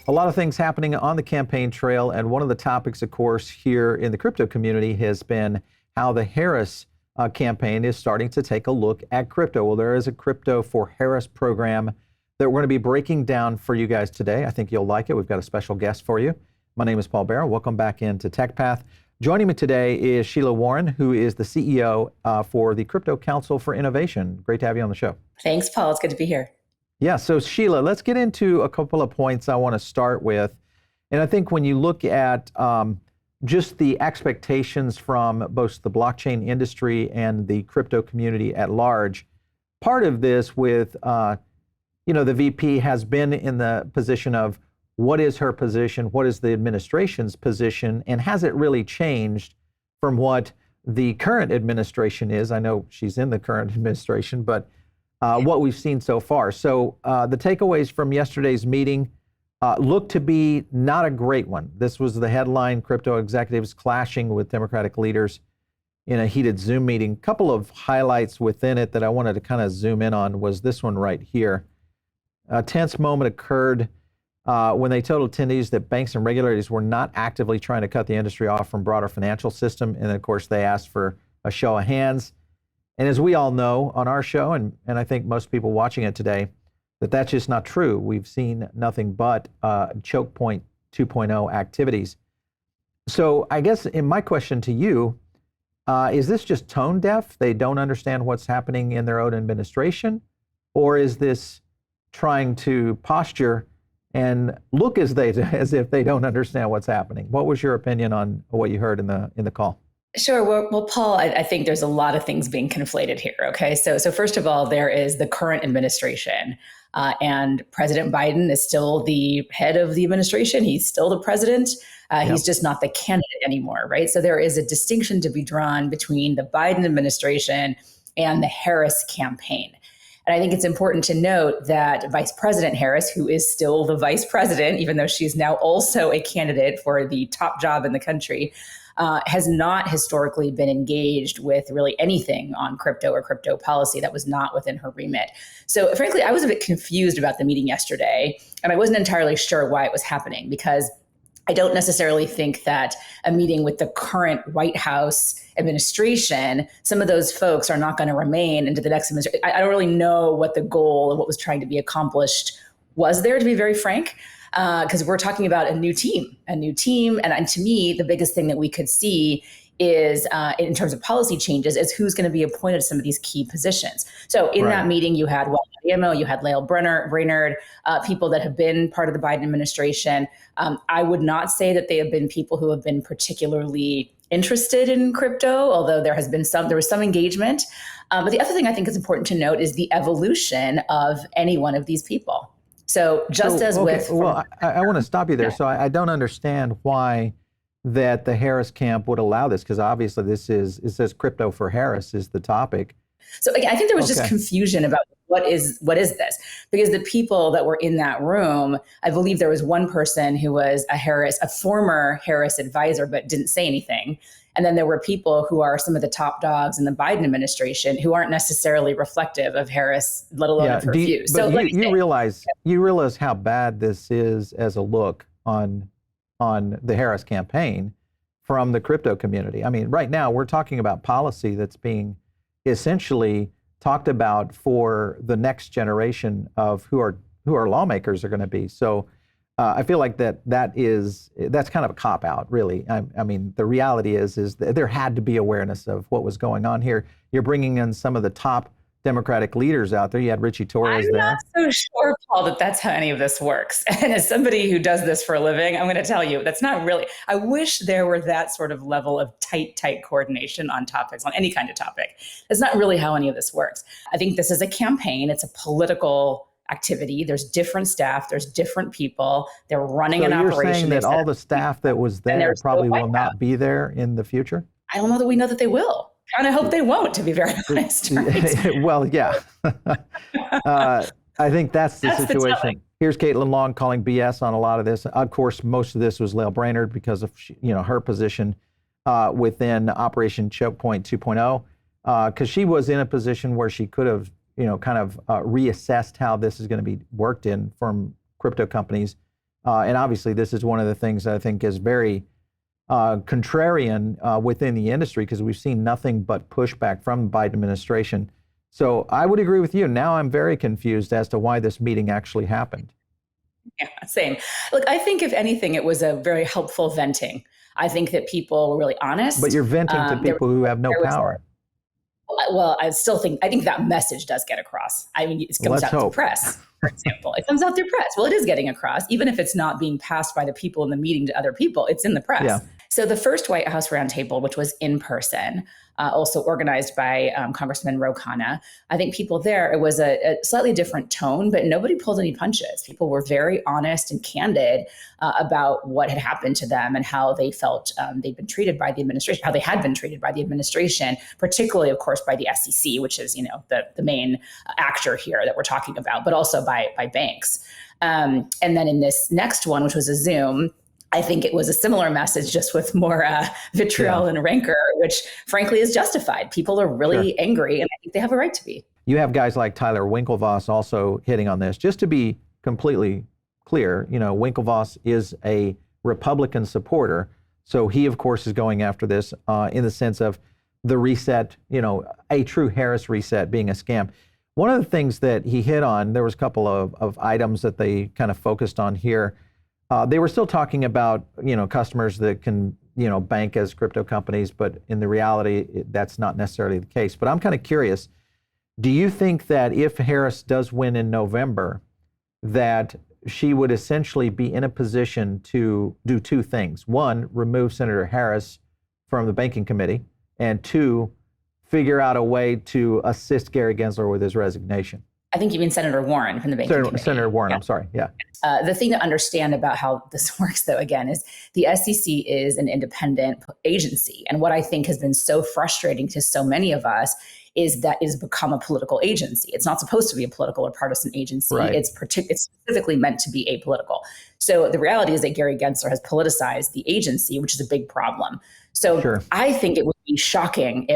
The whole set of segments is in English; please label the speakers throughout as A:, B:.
A: A lot of things happening on the campaign trail, and one of the topics, of course, here in the crypto community has been how the Harris campaign is starting to take a look at crypto. Well, there is a Crypto4Harris program that we're going to be breaking down for you guys today. I think you'll like it. We've got a special guest for you. My name is Paul Barrow. Welcome back into TechPath. Joining me today is Sheila Warren, who is the CEO for the Crypto Council for Innovation. Great to have you on the show.
B: Thanks, Paul. It's good to be here.
A: Yeah, so Sheila, let's get into a couple of points I want to start with. And I think when you look at just the expectations from both the blockchain industry and the crypto community at large, part of this with, the VP has been in the position of what is her position, what is the administration's position, and has it really changed from what the current administration is? I know she's in the current administration, but what we've seen so far. So the takeaways from yesterday's meeting look to be not a great one. This was the headline: crypto executives clashing with Democratic leaders in a heated Zoom meeting. A couple of highlights within it that I wanted to kind of zoom in on was this one right here. A tense moment occurred when they told attendees that banks and regulators were not actively trying to cut the industry off from broader financial system. And of course, they asked for a show of hands. And as we all know on our show, and I think most people watching it today, that's just not true. We've seen nothing but choke point 2.0 activities. So I guess in my question to you, is this just tone deaf? They don't understand what's happening in their own administration? Or is this trying to posture and look as if they don't understand what's happening? What was your opinion on what you heard in the call?
B: Sure. Well, Paul, I think there's a lot of things being conflated here. Okay. So first of all, there is the current administration, and President Biden is still the head of the administration. He's still the president. He's just not the candidate anymore. Right. So there is a distinction to be drawn between the Biden administration and the Harris campaign. And I think it's important to note that Vice President Harris, who is still the vice president, even though she's now also a candidate for the top job in the country, has not historically been engaged with really anything on crypto or crypto policy. That was not within her remit. So frankly, I was a bit confused about the meeting yesterday, and I wasn't entirely sure why it was happening, because I don't necessarily think that a meeting with the current White House administration, some of those folks are not going to remain into the next administration. I don't really know what the goal and what was trying to be accomplished was there, to be very frank. Because we're talking about a new team. And to me, the biggest thing that we could see is, in terms of policy changes, is who's going to be appointed to some of these key positions. So in that meeting, you had you had Lael Brainerd, people that have been part of the Biden administration. I would not say that they have been people who have been particularly interested in crypto, although there was some engagement. But the other thing I think is important to note is the evolution of any one of these people. So
A: I want to stop you there. So I don't understand why that the Harris camp would allow this, because obviously it says Crypto4Harris is the topic.
B: So again, I think there was just confusion about what is this, because the people that were in that room, I believe there was one person who was a former Harris advisor, but didn't say anything. And then there were people who are some of the top dogs in the Biden administration who aren't necessarily reflective of Harris, let alone of her views.
A: So you realize how bad this is as a look on the Harris campaign from the crypto community. I mean, right now we're talking about policy that's being essentially talked about for the next generation of who our lawmakers are going to be. So I feel like that's kind of a cop-out, really. I mean, the reality is that there had to be awareness of what was going on here. You're bringing in some of the top Democratic leaders out there. You had Richie Torres there.
B: I'm not so sure, Paul, that that's how any of this works. And as somebody who does this for a living, I'm going to tell you, that's not really, I wish there were that sort of level of tight coordination on topics, on any kind of topic. That's not really how any of this works. I think this is a campaign. It's a political activity. There's different staff. There's different people. They're running an operation.
A: So you're saying that all the staff that was there probably will not be there in the future?
B: I don't know that we know that they will. And I hope they won't, to be very honest. Right?
A: Well, yeah. I think that's the situation. Here's Caitlin Long calling BS on a lot of this. Of course, most of this was Lael Brainerd because of her position within Operation Choke Point 2.0, because she was in a position where she could have kind of reassessed how this is going to be worked in from crypto companies And obviously, this is one of the things I think is very contrarian within the industry, because we've seen nothing but pushback from the Biden administration. So I would agree with you. Now I'm very confused as to why this meeting actually happened.
B: Yeah, same. Look, I think if anything, it was a very helpful venting. I think that people were really honest.
A: But you're venting to people who have no power.
B: Well, I think that message does get across. I mean, it comes out through press, for example. It comes out through press. Well, it is getting across, even if it's not being passed by the people in the meeting to other people. It's in the press.
A: Yeah.
B: So the first White House roundtable, which was in person, also organized by Congressman Ro Khanna, I think people there, it was a slightly different tone, but nobody pulled any punches. People were very honest and candid about what had happened to them and how they felt they'd been treated by the administration, how they had been treated by the administration, particularly, of course, by the SEC, which is, the main actor here that we're talking about, but also by banks. And then in this next one, which was a Zoom, I think it was a similar message, just with more vitriol and rancor, which frankly is justified. People are really angry, and I think they have a right to be.
A: You have guys like Tyler Winklevoss also hitting on this. Just to be completely clear, Winklevoss is a Republican supporter. So he, of course, is going after this in the sense of the reset, a true Harris reset being a scam. One of the things that he hit on, there was a couple of items that they kind of focused on here. They were still talking about, customers that can, bank as crypto companies, but in the reality, that's not necessarily the case. But I'm kind of curious, do you think that if Harris does win in November, that she would essentially be in a position to do two things? One, remove Senator Harris from the banking committee, and two, figure out a way to assist Gary Gensler with his resignation?
B: I think you mean Senator Warren from the banking committee.
A: Senator Warren, yeah. I'm sorry, yeah.
B: The thing to understand about how this works, though, again, is the SEC is an independent agency. And what I think has been so frustrating to so many of us is that it's become a political agency. It's not supposed to be a political or partisan agency. Right. It's specifically meant to be apolitical. So the reality is that Gary Gensler has politicized the agency, which is a big problem. So I think it would be shocking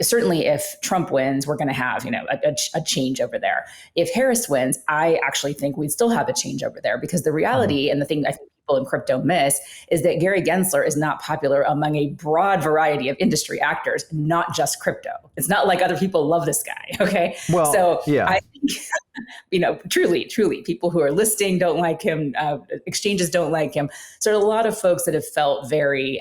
B: certainly if Trump wins, we're going to have, a change over there. If Harris wins, I actually think we'd still have a change over there, because the reality and the thing I think people in crypto miss is that Gary Gensler is not popular among a broad variety of industry actors, not just crypto. It's not like other people love this guy. Okay. Well, so yeah. I think, truly people who are listing don't like him. Exchanges don't like him. So there are a lot of folks that have felt very,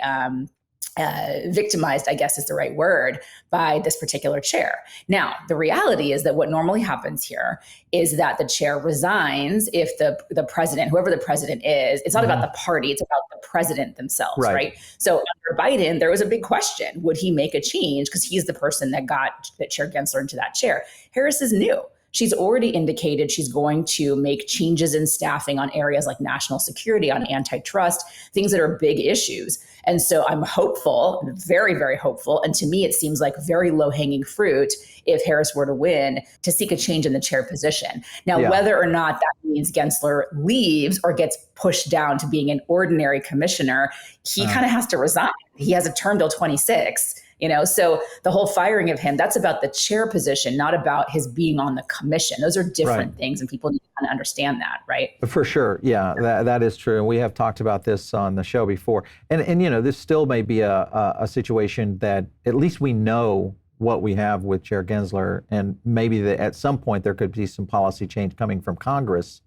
B: victimized, I guess is the right word, by this particular chair. Now, the reality is that what normally happens here is that the chair resigns if the president, whoever the president is, it's not about the party, it's about the president themselves, right? So under Biden, there was a big question. Would he make a change? Because he's the person that got Chair Gensler into that chair. Harris is new. She's already indicated she's going to make changes in staffing on areas like national security, on antitrust, things that are big issues. And so I'm hopeful, very, very hopeful. And to me, it seems like very low-hanging fruit if Harris were to win, to seek a change in the chair position. Now, whether or not that means Gensler leaves or gets pushed down to being an ordinary commissioner, he kind of has to resign. He has a term till 26. So the whole firing of him, that's about the chair position, not about his being on the commission. Those are different things, and people need to kind of understand that, right? For sure.
A: Yeah, that is true. And we have talked about this on the show before. And this still may be a situation that at least we know what we have with Chair Gensler, and maybe at some point there could be some policy change coming from Congress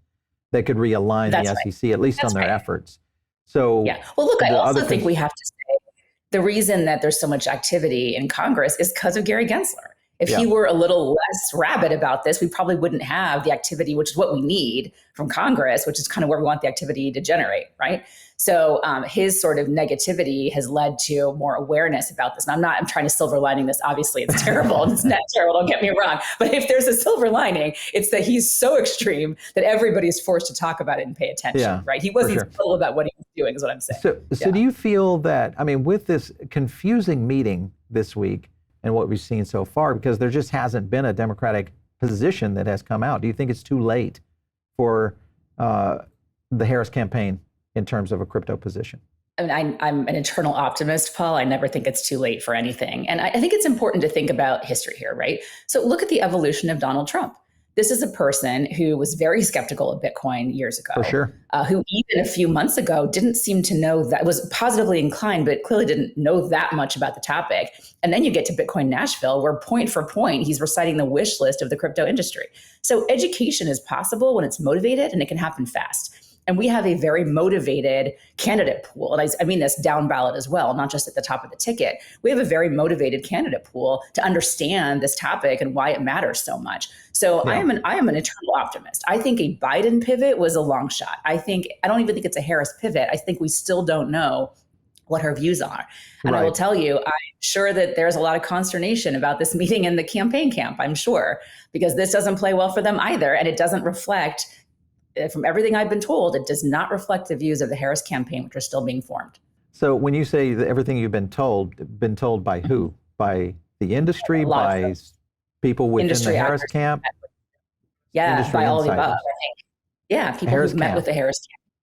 A: that could realign the SEC, at least on their efforts. So
B: yeah. Well, look, I also think we have to say, the reason that there's so much activity in Congress is because of Gary Gensler. If he were a little less rabid about this, we probably wouldn't have the activity, which is what we need from Congress, which is kind of where we want the activity to generate, right? So his sort of negativity has led to more awareness about this. And I'm trying to silver lining this. Obviously, it's terrible. It's not terrible, don't get me wrong. But if there's a silver lining, it's that he's so extreme that everybody is forced to talk about it and pay attention, right? He wasn't subtle about what he was doing, is what I'm saying.
A: So do you feel that, with this confusing meeting this week and what we've seen so far, because there just hasn't been a Democratic position that has come out, do you think it's too late for the Harris campaign in terms of a crypto position?
B: I'm an eternal optimist, Paul. I never think it's too late for anything. And I think it's important to think about history here, right? So look at the evolution of Donald Trump. This is a person who was very skeptical of Bitcoin years ago.
A: For sure.
B: Who even a few months ago didn't seem to know that, was positively inclined, but clearly didn't know that much about the topic. And then you get to Bitcoin Nashville, where point for point, he's reciting the wish list of the crypto industry. So education is possible when it's motivated, and it can happen fast. And we have a very motivated candidate pool. And I mean this down ballot as well, not just at the top of the ticket. We have a very motivated candidate pool to understand this topic and why it matters so much. So I am an eternal optimist. I think a Biden pivot was a long shot. I don't even think it's a Harris pivot. I think we still don't know what her views are. And I will tell you, I'm sure that there's a lot of consternation about this meeting in the campaign camp, I'm sure, because this doesn't play well for them either. And it doesn't reflect, from everything I've been told, it does not reflect the views of the Harris campaign, which are still being formed.
A: So when you say that everything you've been told by who? By the industry, by people within the Harris camp?
B: Yeah, by all of the above, I think. Yeah, people who've met with the Harris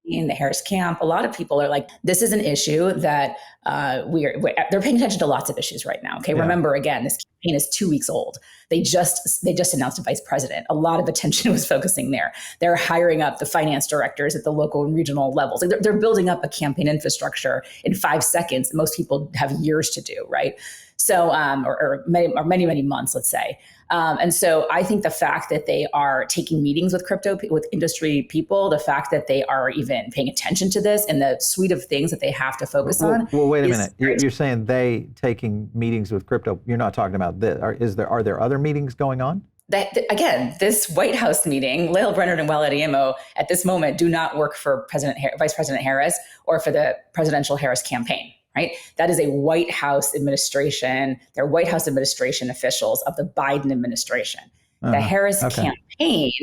B: campaign, the Harris camp. A lot of people are like, this is an issue that they're paying attention to lots of issues right now. Okay, remember, again, this campaign is 2 weeks old. They just announced a vice president. A lot of attention was focusing there. They're hiring up the finance directors at the local and regional levels. Like they're building up a campaign infrastructure in 5 seconds. Most people have years to do, right? So, or many months, let's say. And so I think the fact that they are taking meetings with industry people, the fact that they are even paying attention to this and the suite of things that they have to focus on.
A: Well, wait a minute. You're saying they taking meetings with crypto. You're not talking about this. Are there other meetings going on?
B: Again, this White House meeting, Lael Brainerd and Wael Adeyemo at this moment do not work for Vice President Harris or for the presidential Harris campaign. Right? That is a White House administration. They're White House administration officials of the Biden administration. The Harris campaign,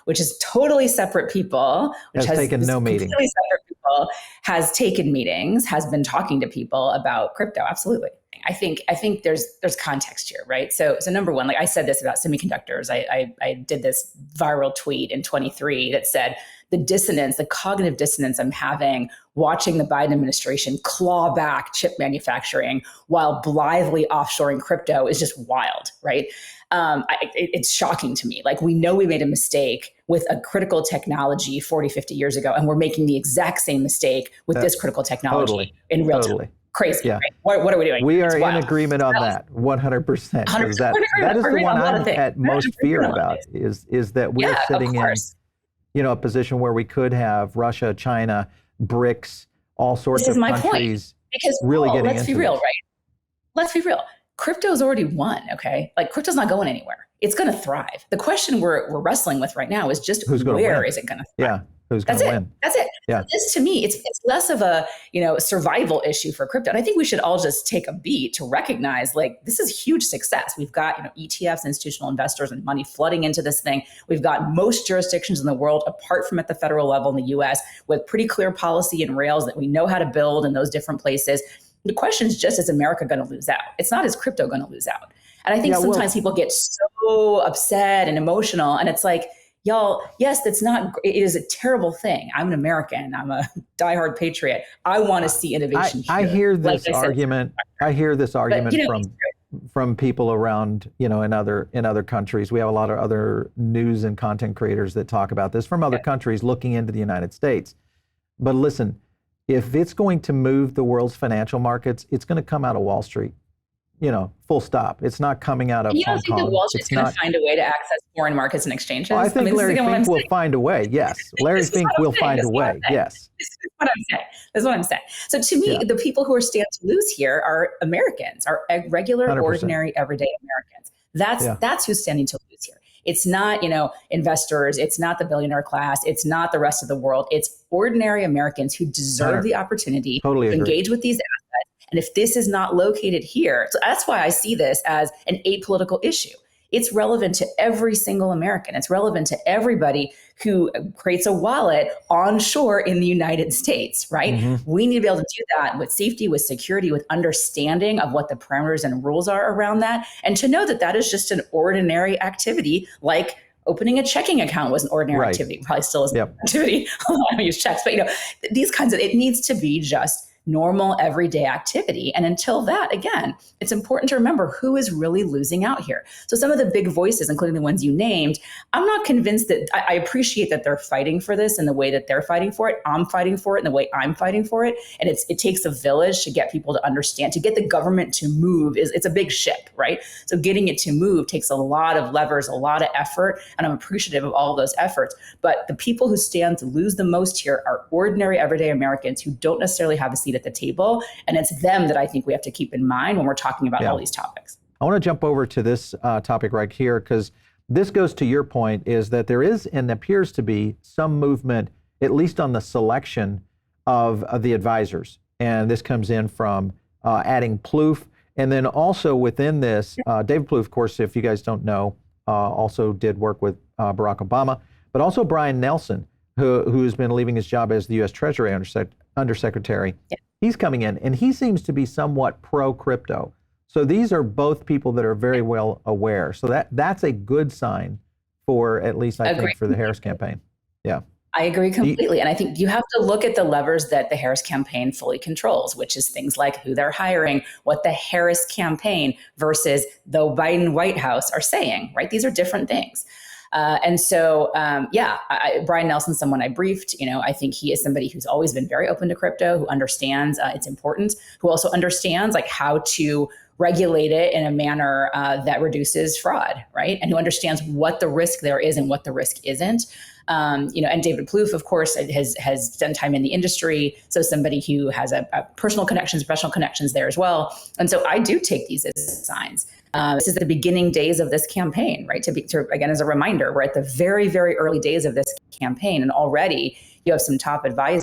B: which is totally separate people, which has taken no meetings. Completely separate people, has taken meetings, has been talking to people about crypto. Absolutely. I think there's context here, right? So number one, like I said this about semiconductors. I did this viral tweet in 23 that said the cognitive dissonance I'm having watching the Biden administration claw back chip manufacturing while blithely offshoring crypto is just wild, right? It's shocking to me. Like, we know we made a mistake with a critical technology 40, 50 years ago, and we're making the exact same mistake with this critical technology in real time. Crazy. Yeah. Right? What are we doing?
A: We are in agreement on that 100%. That is the one I'm at most fear about is that we're sitting in, a position where we could have Russia, China, BRICS, all sorts of countries really getting into this. Let's be real, right? Let's be real. Crypto's already won, okay? Like, crypto's not going anywhere. It's going to thrive. The question we're wrestling with right now is just where is it going to thrive? Yeah. Who's going to win?
B: That's it.
A: Yeah.
B: So this, to me, it's less of a survival issue for crypto. And I think we should all just take a beat to recognize, like, this is huge success. We've got ETFs, institutional investors, and money flooding into this thing. We've got most jurisdictions in the world, apart from at the federal level in the U.S., with pretty clear policy and rails that we know how to build in those different places. The question is just, is America going to lose out? It's not, is crypto going to lose out? And I think sometimes people get so upset and emotional, and it's like, y'all, yes, it is a terrible thing. I'm an American. I'm a diehard patriot. I want to see innovation here.
A: I hear this argument. From people around, in other countries. We have a lot of other news and content creators that talk about this from other countries looking into the United States. But listen, if it's going to move the world's financial markets, it's going to come out of Wall Street. Full stop. It's not coming out of Hong Kong. You don't think that Wall Street's going to
B: find a way to access foreign markets and exchanges?
A: Well, I think Larry Fink will find a way, yes. Larry Fink will find a way, yes.
B: This is what I'm saying. So to me, the people who are stand to lose here are Americans, are regular, 100%. Ordinary, everyday Americans. That's who's standing to lose here. It's not, investors. It's not the billionaire class. It's not the rest of the world. It's ordinary Americans who deserve the opportunity to engage with these assets. And if this is not located here, so that's why I see this as an apolitical issue. It's relevant to every single American. It's relevant to everybody who creates a wallet onshore in the United States, right? Mm-hmm. We need to be able to do that with safety, with security, with understanding of what the parameters and rules are around that. And to know that that is just an ordinary activity, like opening a checking account was an ordinary activity. Probably still is an activity. I don't use checks, but these kinds of, it needs to be just normal everyday activity. And until that, again, it's important to remember who is really losing out here. So some of the big voices, including the ones you named, I'm not convinced that I appreciate that they're fighting for this in the way that they're fighting for it. I'm fighting for it in the way I'm fighting for it. And it takes a village to get people to understand, to get the government to move. It's a big ship, right? So getting it to move takes a lot of levers, a lot of effort, and I'm appreciative of all of those efforts. But the people who stand to lose the most here are ordinary, everyday Americans who don't necessarily have a seat at the table. And it's them that I think we have to keep in mind when we're talking about all these topics.
A: I want to jump over to this topic right here, because this goes to your point, is that there is and appears to be some movement, at least on the selection of the advisors. And this comes in from adding Plouffe. And then also within this, David Plouffe, of course, if you guys don't know, also did work with Barack Obama, but also Brian Nelson, who's been leaving his job as the U.S. Treasury Undersecretary. Yeah. He's coming in, and he seems to be somewhat pro-crypto. So these are both people that are very well aware. So that's a good sign for, at least I think, for the Harris campaign. Yeah.
B: I agree completely. And I think you have to look at the levers that the Harris campaign fully controls, which is things like who they're hiring, what the Harris campaign versus the Biden White House are saying, right? These are different things. And so, Brian Nelson, someone I briefed, I think he is somebody who's always been very open to crypto, who understands its importance, who also understands like how to regulate it in a manner that reduces fraud, right? And who understands what the risk there is and what the risk isn't. And David Plouffe, of course, has done time in the industry. So somebody who has a personal connections, professional connections there as well. And so I do take these as signs. This is the beginning days of this campaign, right? Again, as a reminder, we're at the very, very early days of this campaign. And already you have some top advisors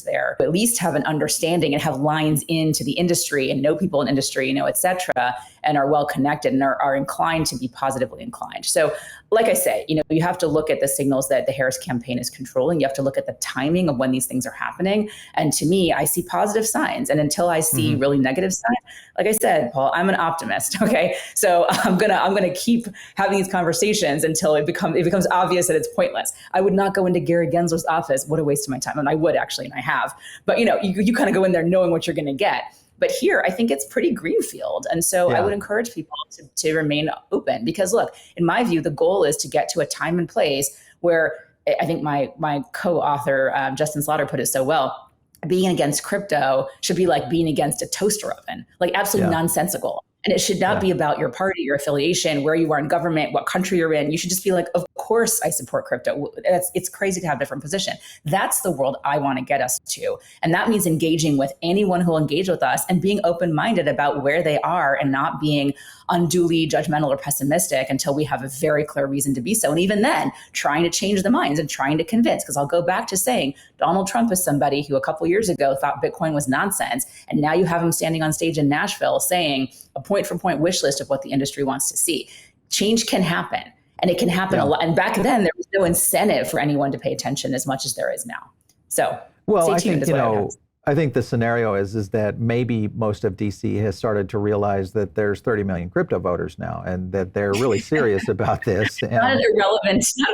B: there who at least have an understanding and have lines into the industry and know people in industry, et cetera, and are well connected and are inclined to be positively inclined. So like I say, you have to look at the signals that the Harris campaign is controlling. You have to look at the timing of when these things are happening. And to me, I see positive signs. And until I see really negative signs, like I said, Paul, I'm an optimist. Okay. So I'm gonna keep having these conversations until it becomes obvious that it's pointless. I would not go into Gary Gensler's office. What a waste of my time. And I would actually, and I have. But you kind of go in there knowing what you're gonna get. But here, I think it's pretty greenfield. And so I would encourage people to remain open, because look, in my view, the goal is to get to a time and place where I think my co-author, Justin Slaughter, put it so well. Being against crypto should be like being against a toaster oven, like absolutely nonsensical. And it should not be about your party, your affiliation, where you are in government, what country you're in. You should just be like, of course I support crypto. It's crazy to have a different position. That's the world I want to get us to. And that means engaging with anyone who will engage with us and being open-minded about where they are and not being unduly judgmental or pessimistic until we have a very clear reason to be so. And even then, trying to change the minds and trying to convince, because I'll go back to saying Donald Trump is somebody who a couple years ago thought Bitcoin was nonsense. And now you have him standing on stage in Nashville saying a point-for-point wish list of what the industry wants to see. Change can happen, and it can happen a lot. And back then, there was no incentive for anyone to pay attention as much as there is now. So stay tuned.
A: I think the scenario is that maybe most of DC has started to realize that there's 30 million crypto voters now, and that they're really serious about this. And
B: not an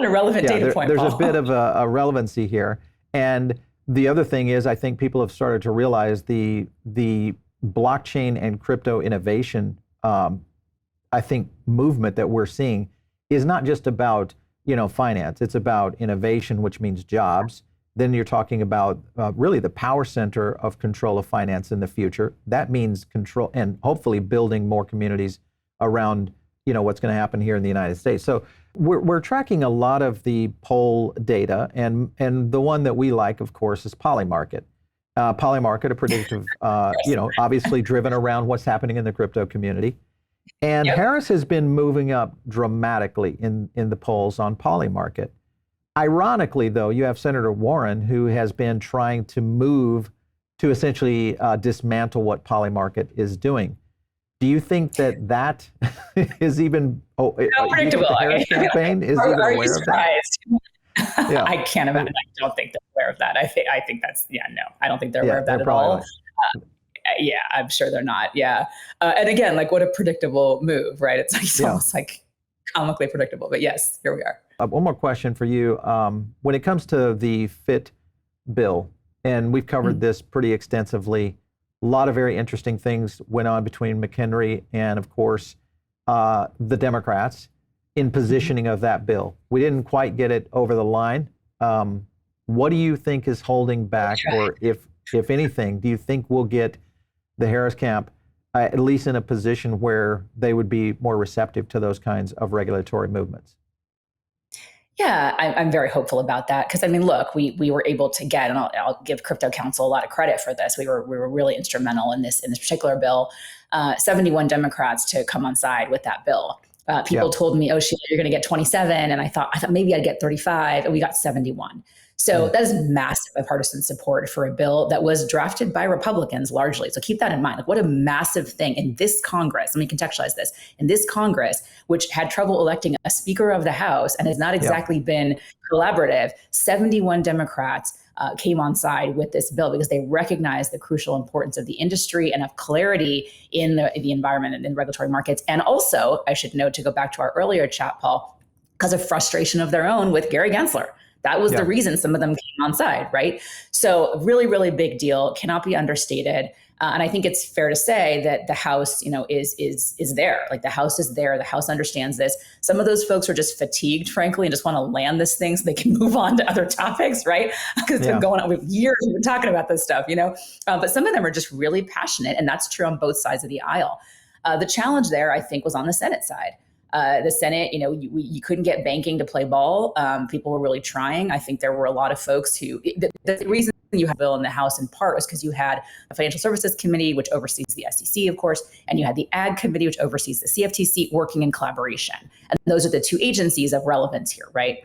B: irrelevant data point,
A: There's
B: Paul.
A: a bit of a relevancy here. And the other thing is, I think people have started to realize the blockchain and crypto innovation, I think, movement that we're seeing is not just about, finance. It's about innovation, which means jobs. Then you're talking about really the power center of control of finance in the future. That means control and hopefully building more communities around, what's going to happen here in the United States. So we're tracking a lot of the poll data, and the one that we like, of course, is Polymarket. Polymarket, a predictive, obviously driven around what's happening in the crypto community. And Harris has been moving up dramatically in the polls on Polymarket. Ironically, though, you have Senator Warren, who has been trying to move to essentially dismantle what Polymarket is doing. Do you think that is even
B: predictable?
A: The Harris campaign is even aware
B: you surprised?
A: Of that?
B: I can't imagine. I don't think they're aware of that. I think that's no. I don't think they're aware of that at all. I'm sure they're not. And again, like, what a predictable move, right? It's almost like comically predictable. But yes, here we are.
A: One more question for you. When it comes to the FIT bill, and we've covered this pretty extensively A lot of very interesting things went on between McHenry and, of course, the Democrats in positioning of that bill. We didn't quite get it over the line. What do you think is holding back, or if anything, do you think we'll get the Harris camp at least in a position where they would be more receptive to those kinds of regulatory movements?
B: Yeah, I'm very hopeful about that because I mean, look, we were able to get, and I'll give Crypto Council a lot of credit for this. We were really instrumental in this particular bill. 71 Democrats to come on side with that bill. People told me, "Oh, Sheila, you're going to get 27," and I thought maybe I'd get 35, and we got 71. So that is massive bipartisan support for a bill that was drafted by Republicans largely. So keep that in mind. Like, what a massive thing in this Congress. Let me contextualize this. In this Congress, which had trouble electing a Speaker of the House and has not exactly been collaborative, 71 Democrats came on side with this bill because they recognize the crucial importance of the industry and of clarity in the environment and in regulatory markets. And also, I should note, to go back to our earlier chat, Paul, because of frustration of their own with Gary Gensler. That was the reason some of them came on side, right? So really, really big deal, cannot be understated. And I think it's fair to say that the House, is there. Like, the House is there. The House understands this. Some of those folks are just fatigued, frankly, and just want to land this thing so they can move on to other topics, right? Because it's been going on with years. We've been talking about this stuff, But some of them are just really passionate, and that's true on both sides of the aisle. The challenge there, I think, was on the Senate side. The Senate, you couldn't get banking to play ball. People were really trying. I think there were a lot of folks who, the reason you had a bill in the House in part was because you had a Financial Services Committee, which oversees the SEC, of course, and you had the Ag Committee, which oversees the CFTC, working in collaboration. And those are the two agencies of relevance here, right?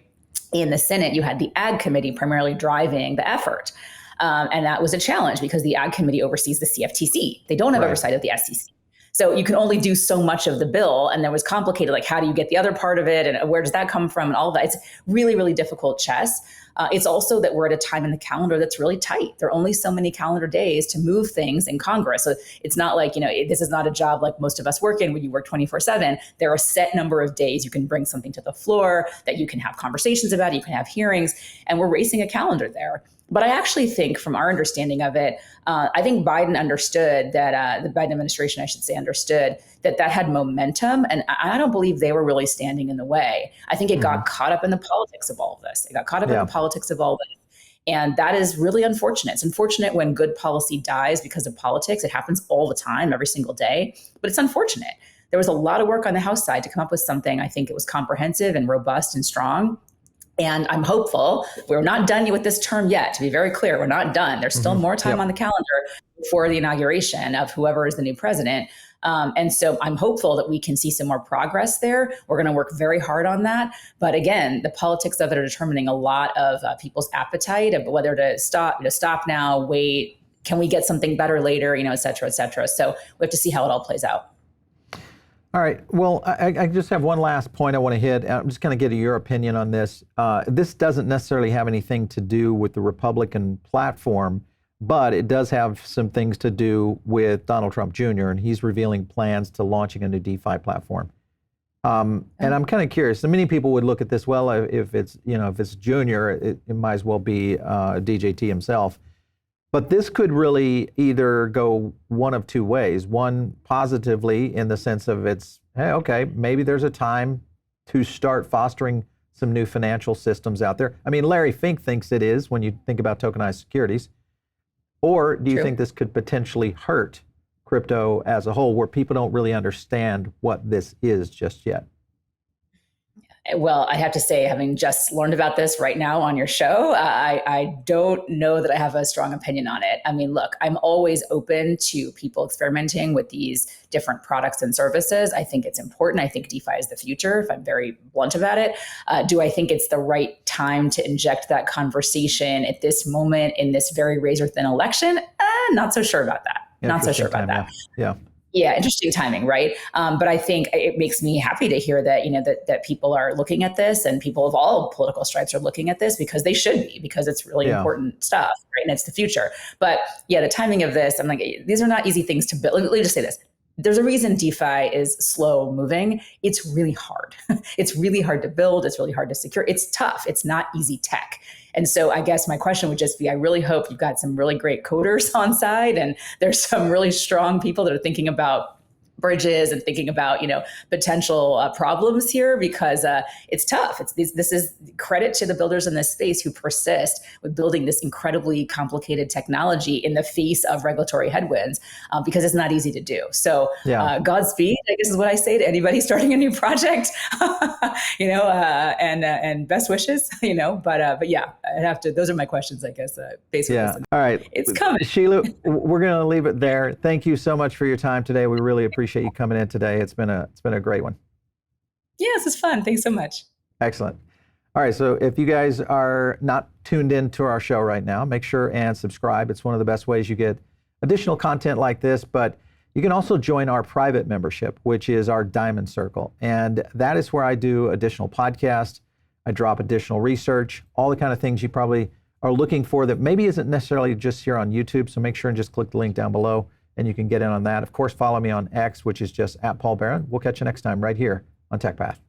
B: In the Senate, you had the Ag Committee primarily driving the effort. And that was a challenge because the Ag Committee oversees the CFTC. They don't have oversight of the SEC. So you can only do so much of the bill. And that was complicated. Like, how do you get the other part of it? And where does that come from? And all of that. It's really, really difficult chess. It's also that we're at a time in the calendar that's really tight. There are only so many calendar days to move things in Congress. So it's not like, this is not a job like most of us work in, when you work 24/7. There are a set number of days you can bring something to the floor, that you can have conversations about, you can have hearings, and we're racing a calendar there. But I actually think, from our understanding of it, I think Biden understood that, the Biden administration, I should say, understood that had momentum. And I don't believe they were really standing in the way. I think it got caught up in the politics of all of this. It got caught up in the politics of all of this. And that is really unfortunate. It's unfortunate when good policy dies because of politics. It happens all the time, every single day. But it's unfortunate. There was a lot of work on the House side to come up with something. I think it was comprehensive and robust and strong. And I'm hopeful. We're not done with this term yet. To be very clear, we're not done. There's still more time on the calendar before the inauguration of whoever is the new president. And so I'm hopeful that we can see some more progress there. We're going to work very hard on that. But again, the politics of it are determining a lot of people's appetite of whether to stop now, wait, can we get something better later, et cetera, et cetera. So we have to see how it all plays out.
A: All right. Well, I just have one last point I want to hit. I'm just going to get your opinion on this. This doesn't necessarily have anything to do with the Republican platform, but it does have some things to do with Donald Trump Jr., and he's revealing plans to launching a new DeFi platform. And I'm kind of curious. So many people would look at this, well, if it's Jr., it might as well be DJT himself. But this could really either go one of two ways. One, positively, in the sense of hey, okay, maybe there's a time to start fostering some new financial systems out there. I mean, Larry Fink thinks it is when you think about tokenized securities. Or do you think this could potentially hurt crypto as a whole, where people don't really understand what this is just yet?
B: Well, I have to say, having just learned about this right now on your show, I don't know that I have a strong opinion on it. I mean, look, I'm always open to people experimenting with these different products and services. I think it's important. I think DeFi is the future, if I'm very blunt about it. Do I think it's the right time to inject that conversation at this moment in this very razor-thin election? Not so sure about that. Not so sure about that.
A: Yeah.
B: Yeah, interesting timing, right? But I think it makes me happy to hear that, that people are looking at this, and people of all political stripes are looking at this, because they should be, because it's really important stuff, right? And it's the future. But yeah, the timing of this, I'm like, these are not easy things to build. Let me just say this. there's a reason DeFi is slow moving. It's really hard. It's really hard to build. It's really hard to secure. It's tough. It's not easy tech. And so I guess my question would just be, I really hope you've got some really great coders on side, and there's some really strong people that are thinking about bridges and thinking about, potential problems here, because it's tough. This is credit to the builders in this space who persist with building this incredibly complicated technology in the face of regulatory headwinds, because it's not easy to do. So Godspeed, I guess, is what I say to anybody starting a new project, and best wishes, but yeah, I'd have to, those are my questions, I guess, basically.
A: Yeah. All right.
B: It's coming.
A: Sheila, we're going to leave it there. Thank you so much for your time today. We really appreciate you coming in today. It's been a great one.
B: Yes, it's fun. Thanks so much.
A: Excellent. All right, so if you guys are not tuned into our show right now, make sure and subscribe. It's one of the best ways you get additional content like this, but you can also join our private membership, which is our Diamond Circle. And that is where I do additional podcasts. I drop additional research, all the kind of things you probably are looking for that maybe isn't necessarily just here on YouTube. So make sure and just click the link down below and you can get in on that. Of course, follow me on X, which is just @Paul Barron. We'll catch you next time right here on TechPath.